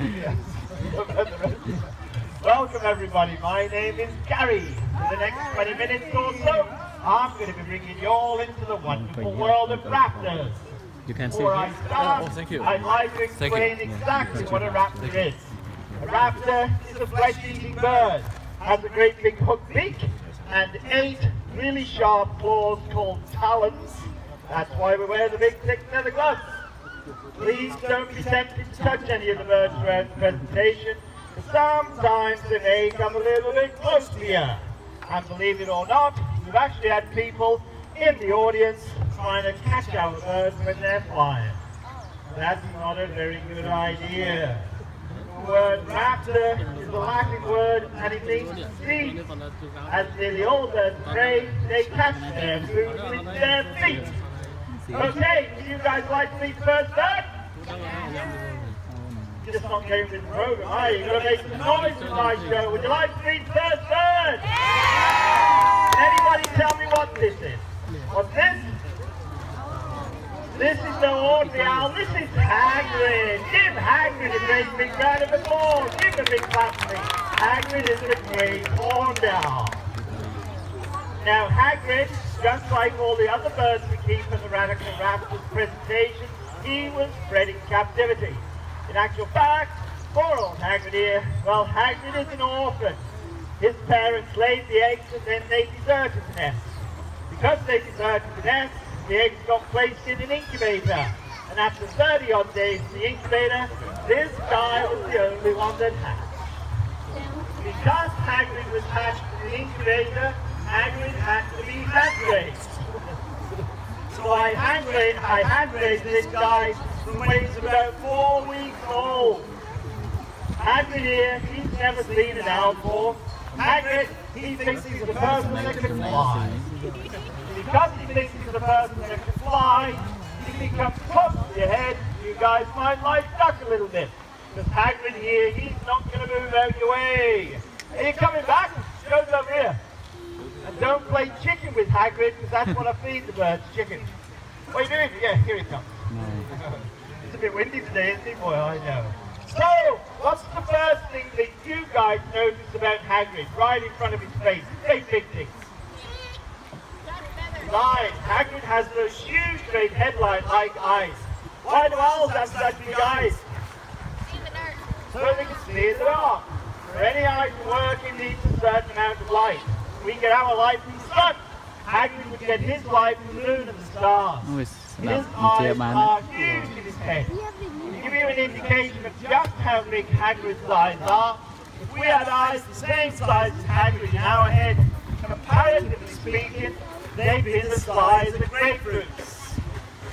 Yes. Welcome everybody, my name is Gary. For the next 20 minutes or so, I'm going to be bringing you all into the wonderful world of raptors. You can see Before it. I start, Oh, thank you. I'd like to Thank you. explain exactly what a raptor is. A raptor is a flesh-eating bird, has a great big hooked beak, and 8 really sharp claws called talons. That's why we wear the big thick leather gloves. Please don't be tempted to touch any of the birds throughout the presentation, because sometimes they may come a little bit close to you. And believe it or not, we've actually had people in the audience trying to catch our birds when they're flying. That's not a very good idea. The word raptor is a Latin word and it means to seize. As nearly all birds of prey, they catch their food with their feet. Okay, do you guys like to meet the first bird? You're just not getting with the program, are you? You've got to make some noise in my show. Would you like to meet the first bird? Anybody tell me what this is? What's this? This is no ordinary owl, this is Hagrid. Give Hagrid a great big round of applause. Give him a big clap for me. Hagrid is a great horned owl. Now Hagrid, just like all the other birds we keep in the Radical Raptors presentation, he was bred in captivity. In actual fact, poor old Hagrid here, well, Hagrid is an orphan. His parents laid the eggs and then they deserted the nest. Because they deserted the nest, the eggs got placed in an incubator. And after 30 odd days in the incubator, this guy was the only one that hatched. Because Hagrid was hatched in the incubator, Hagrid had to be hand-raised. So I hand-raised this guy when he was about 4 weeks old. Hagrid here, he's never seen an owl before. Hagrid, he thinks he's a person that can fly. Because he thinks he's a person that can fly, if he comes close to your head, you guys might like duck a little bit. Because Hagrid here, he's not going to move out your way. Are you coming back? Goes over here. And don't play chicken with Hagrid, because that's what I feed the birds, chicken. What are you doing? Yeah, here he comes. It's a bit windy today, isn't it? Boy, I know. So, what's the first thing that you guys notice about Hagrid, right in front of his face? Big things. Right, Hagrid has those huge, great headlight-like eyes. Why do owls have such big eyes? So they can see in the dark. For any eye to work, it needs a certain amount of light. We get our light from the sun. Hagrid would get his light from the moon and the stars. His eyes are huge in his head. To give you an indication of just how big Hagrid's eyes are, if we had eyes the same size as Hagrid in our head, comparatively speaking, they'd be the size of grapefruits.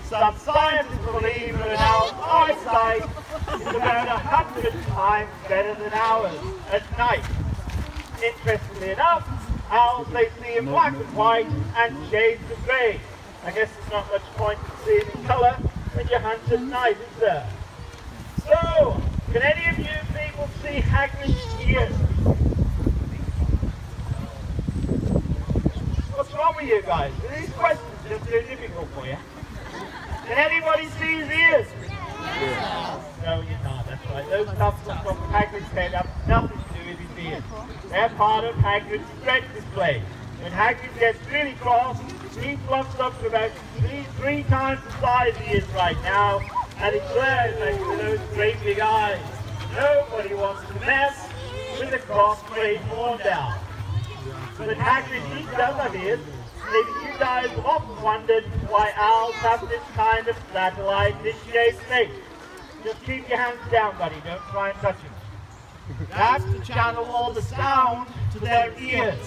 Some scientists believe that an owl's eyesight is about 100 times better than ours at night. Interestingly enough, owls they see in black and white and shades of grey. I guess there's not much point in seeing in colour when you hunt at night, is there? So, can any of you people see Hagrid's ears? What's wrong with you guys? Are these questions just too difficult for you? Can anybody see his ears? Yes. No, you can't, that's right. Those tufts from Hagrid's head have nothing to do with his ears. They're part of Hagrid's strength display. When Hagrid gets really cross, he fluffs up to about three times the size he is right now, and it glares at you with those great big eyes. Nobody wants to mess with a cross-grade horned owl. But Hagrid, he does have ears. Maybe you guys have often wondered why owls have this kind of satellite dish-shaped face. Just keep your hands down, buddy. Don't try and touch him. That's to channel all the sound to their ears.